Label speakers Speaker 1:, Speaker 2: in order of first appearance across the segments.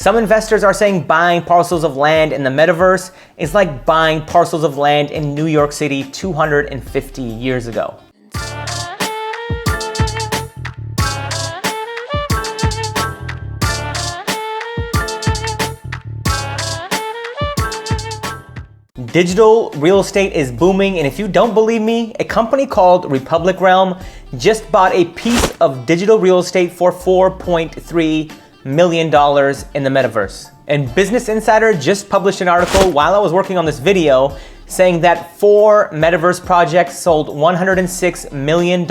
Speaker 1: Some investors are saying buying parcels of land in the metaverse is like buying parcels of land in New York City 250 years ago. Digital real estate is booming, and if you don't believe me, a company called Republic Realm just bought a piece of digital real estate for $4.3 million in the metaverse. And Business Insider just published an article while I was working on this video saying that 4 metaverse projects sold $106 million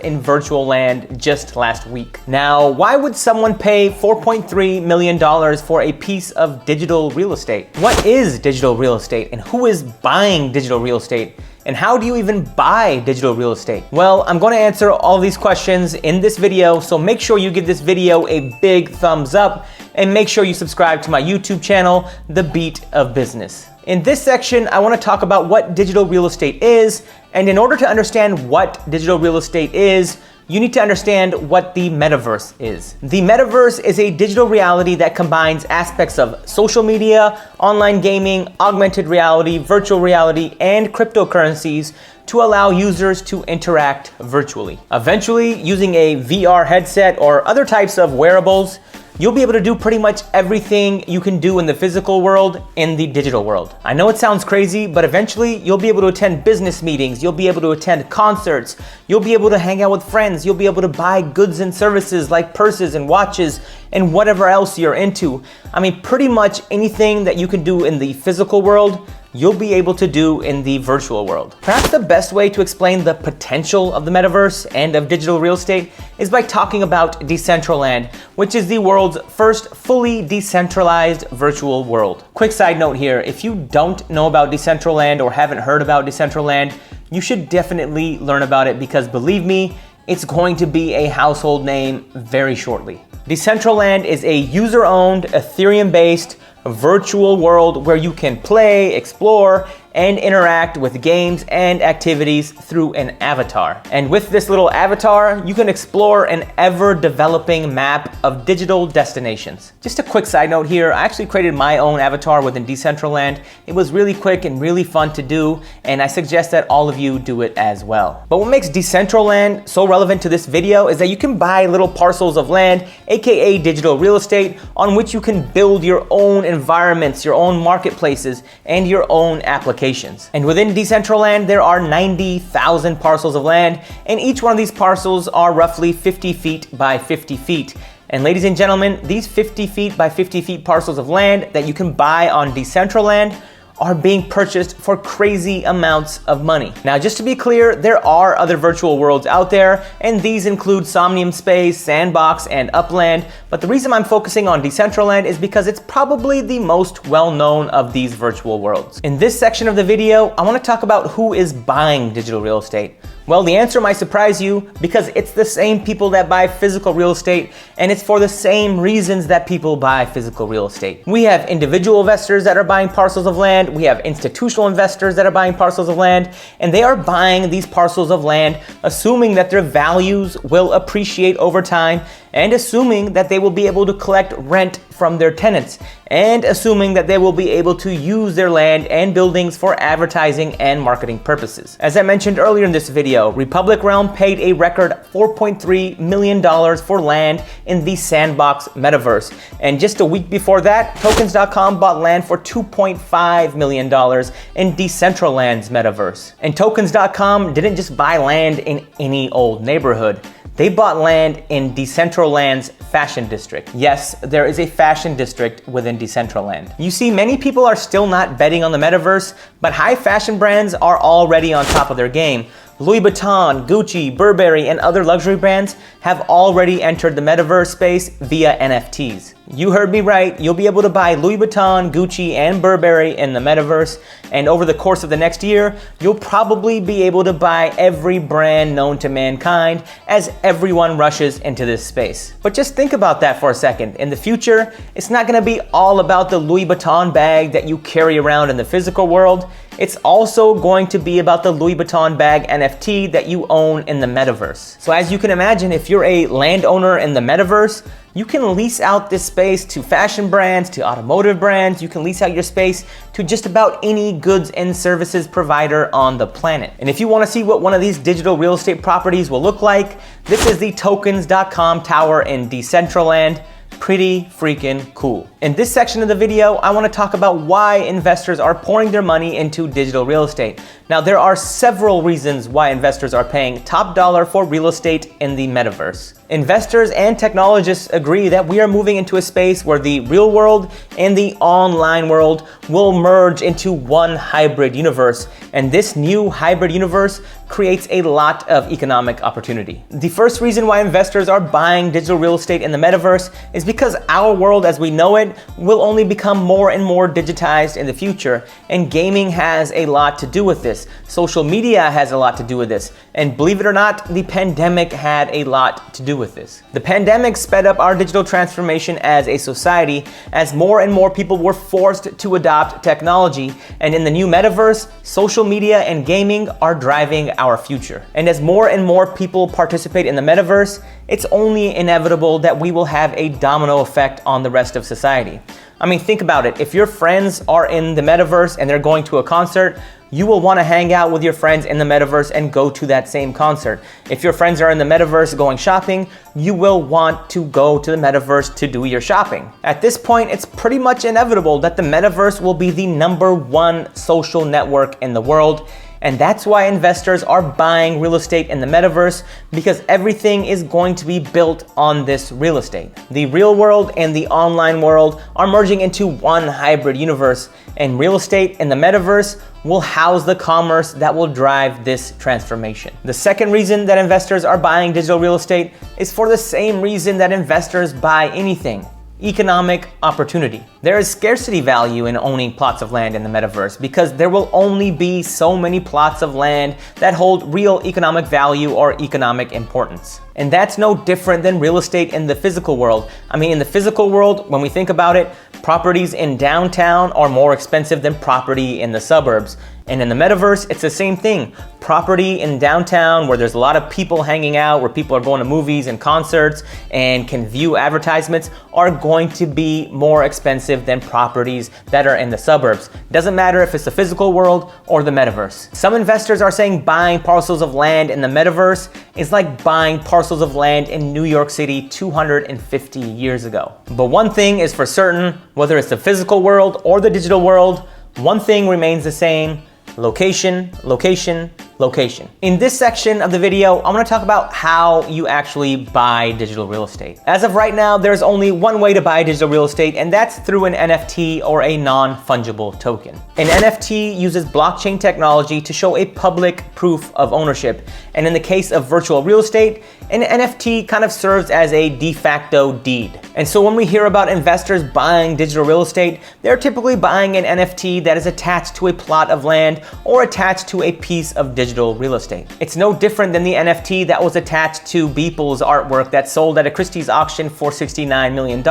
Speaker 1: in virtual land just last week. Now, why would someone pay $4.3 million for a piece of digital real estate? What is digital real estate, and who is buying digital real estate? And how do you even buy digital real estate? Well, I'm going to answer all these questions in this video, so make sure you give this video a big thumbs up and make sure you subscribe to my YouTube channel, The Beat of Business. In this section, I want to talk about what digital real estate is, and in order to understand what digital real estate is, you need to understand what the metaverse is. The metaverse is a digital reality that combines aspects of social media, online gaming, augmented reality, virtual reality, and cryptocurrencies to allow users to interact virtually. Eventually, using a VR headset or other types of wearables, you'll be able to do pretty much everything you can do in the physical world in the digital world. I know it sounds crazy, but eventually you'll be able to attend business meetings, you'll be able to attend concerts, you'll be able to hang out with friends, you'll be able to buy goods and services like purses and watches and whatever else you're into. I mean, pretty much anything that you can do in the physical world, you'll be able to do in the virtual world. Perhaps the best way to explain the potential of the metaverse and of digital real estate is by talking about Decentraland, which is the world's first fully decentralized virtual world. Quick side note here, if you don't know about Decentraland or haven't heard about Decentraland, you should definitely learn about it, because believe me, it's going to be a household name very shortly. Decentraland is a user-owned, Ethereum-based virtual world where you can play, explore, and interact with games and activities through an avatar. And with this little avatar, you can explore an ever-developing map of digital destinations. Just a quick side note here, I actually created my own avatar within Decentraland. It was really quick and really fun to do, and I suggest that all of you do it as well. But what makes Decentraland so relevant to this video is that you can buy little parcels of land, aka digital real estate, on which you can build your own environments, your own marketplaces, and your own applications. And within Decentraland, there are 90,000 parcels of land, and each one of these parcels are roughly 50 feet by 50 feet. And ladies and gentlemen, these 50 feet by 50 feet parcels of land that you can buy on Decentraland are being purchased for crazy amounts of money. Now, just to be clear, there are other virtual worlds out there, and these include Somnium Space, Sandbox, and Upland, but the reason I'm focusing on Decentraland is because it's probably the most well-known of these virtual worlds. In this section of the video, I want to talk about who is buying digital real estate. Well, the answer might surprise you, because it's the same people that buy physical real estate, and it's for the same reasons that people buy physical real estate. We have individual investors that are buying parcels of land, we have institutional investors that are buying parcels of land, and they are buying these parcels of land assuming that their values will appreciate over time, and assuming that they will be able to collect rent from their tenants, and assuming that they will be able to use their land and buildings for advertising and marketing purposes. As I mentioned earlier in this video, Republic Realm paid a record $4.3 million for land in the Sandbox metaverse. And just a week before that, Tokens.com bought land for $2.5 million in Decentraland's metaverse. And Tokens.com didn't just buy land in any old neighborhood. They bought land in Decentraland's fashion district. Yes, there is a fashion district within Decentraland. You see, many people are still not betting on the metaverse, but high fashion brands are already on top of their game. Louis Vuitton, Gucci, Burberry, and other luxury brands have already entered the metaverse space via NFTs. You heard me right, you'll be able to buy Louis Vuitton, Gucci, and Burberry in the metaverse, and over the course of the next year, you'll probably be able to buy every brand known to mankind as everyone rushes into this space. But just think about that for a second. In the future, it's not gonna be all about the Louis Vuitton bag that you carry around in the physical world. It's also going to be about the Louis Vuitton bag NFT that you own in the metaverse. So as you can imagine, if you're a landowner in the metaverse, You can lease out this space to fashion brands, to automotive brands. You can lease out your space to just about any goods and services provider on the planet. And if you want to see what one of these digital real estate properties will look like, this is the tokens.com tower in Decentraland. Pretty freaking cool. In this section of the video, I want to talk about why investors are pouring their money into digital real estate. Now, there are several reasons why investors are paying top dollar for real estate in the metaverse. Investors and technologists agree that we are moving into a space where the real world and the online world will merge into one hybrid universe. And this new hybrid universe creates a lot of economic opportunity. The first reason why investors are buying digital real estate in the metaverse is because our world as we know it will only become more and more digitized in the future. And gaming has a lot to do with this. Social media has a lot to do with this. And believe it or not, the pandemic had a lot to do with this. The pandemic sped up our digital transformation as a society as more and more people were forced to adopt technology. And in the new metaverse, social media and gaming are driving our future. And as more and more people participate in the metaverse, it's only inevitable that we will have a domino effect on the rest of society. I mean, think about it. If your friends are in the metaverse and they're going to a concert, you will want to hang out with your friends in the metaverse and go to that same concert. If your friends are in the metaverse going shopping, you will want to go to the metaverse to do your shopping. At this point, it's pretty much inevitable that the metaverse will be the #1 social network in the world. And that's why investors are buying real estate in the metaverse, because everything is going to be built on this real estate. The real world and the online world are merging into one hybrid universe, and real estate in the metaverse will house the commerce that will drive this transformation. The second reason that investors are buying digital real estate is for the same reason that investors buy anything: economic opportunity. There is scarcity value in owning plots of land in the metaverse because there will only be so many plots of land that hold real economic value or economic importance. And that's no different than real estate in the physical world. I mean, in the physical world, when we think about it, properties in downtown are more expensive than property in the suburbs. And in the metaverse, it's the same thing. Property in downtown where there's a lot of people hanging out, where people are going to movies and concerts and can view advertisements, are going to be more expensive than properties that are in the suburbs. Doesn't matter if it's the physical world or the metaverse. Some investors are saying buying parcels of land in the metaverse is like buying parcels of land in New York City 250 years ago. But one thing is for certain, whether it's the physical world or the digital world, one thing remains the same: location, location, location. In this section of the video, I'm gonna talk about how you actually buy digital real estate. As of right now, there's only one way to buy digital real estate, and that's through an NFT or a non-fungible token. An NFT uses blockchain technology to show a public proof of ownership. And in the case of virtual real estate, an NFT kind of serves as a de facto deed. And so when we hear about investors buying digital real estate, they're typically buying an NFT that is attached to a plot of land or attached to a piece of digital real estate. It's no different than the NFT that was attached to Beeple's artwork that sold at a Christie's auction for $69 million,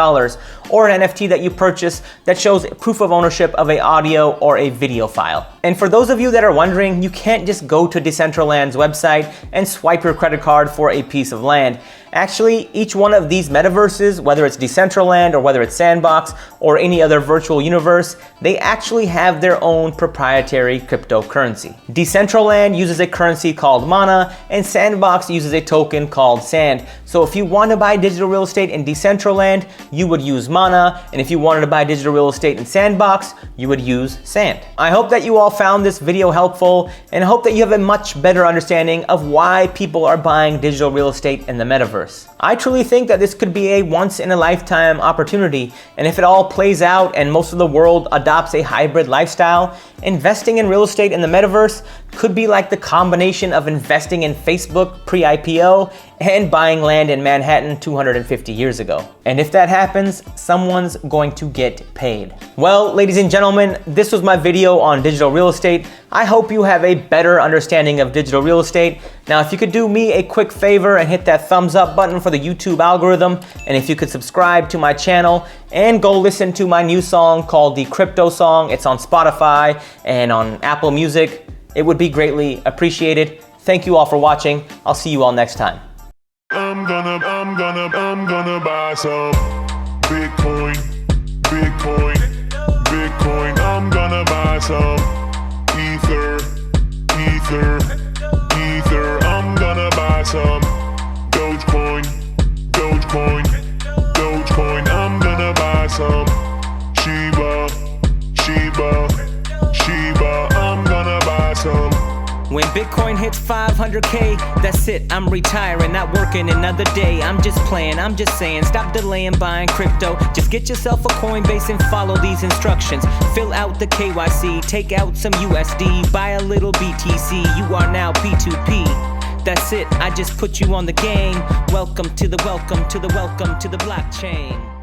Speaker 1: or an NFT that you purchase that shows proof of ownership of an audio or a video file. And for those of you that are wondering, you can't just go to Decentraland's website and swipe your credit card for a piece of land. Actually, each one of these metaverses, whether it's Decentraland or whether it's Sandbox or any other virtual universe, they actually have their own proprietary cryptocurrency. Decentraland uses a currency called Mana, and Sandbox uses a token called Sand. So if you want to buy digital real estate in Decentraland, you would use Mana, and if you wanted to buy digital real estate in Sandbox, you would use Sand. I hope that you all found this video helpful, and I hope that you have a much better understanding of why people are buying digital real estate in the metaverse. I truly think that this could be a once-in-a-lifetime opportunity, and if it all plays out and most of the world adopts a hybrid lifestyle, investing in real estate in the metaverse could be like the combination of investing in Facebook pre-IPO and buying land in Manhattan 250 years ago. And if that happens, someone's going to get paid. Well, ladies and gentlemen, this was my video on digital real estate. I hope you have a better understanding of digital real estate. Now, if you could do me a quick favor and hit that thumbs up button for the YouTube algorithm, and if you could subscribe to my channel and go listen to my new song called The Crypto Song. It's on Spotify and on Apple Music. It would be greatly appreciated. Thank you all for watching. I'll see you all next time.
Speaker 2: I'm gonna buy some Bitcoin, Bitcoin, Bitcoin. I'm gonna buy some Ether, Ether, Ether. I'm gonna buy some Dogecoin, Dogecoin, Dogecoin. I'm gonna buy some Shiba, Shiba, Shiba. I'm gonna buy some.
Speaker 1: When Bitcoin hits 500K, that's it, I'm retiring, not working another day. I'm just playing, I'm just saying, stop delaying buying crypto. Just get yourself a Coinbase and follow these instructions. Fill out the KYC, take out some USD, buy a little BTC, you are now P2P. That's it, I just put you on the game. Welcome to the blockchain.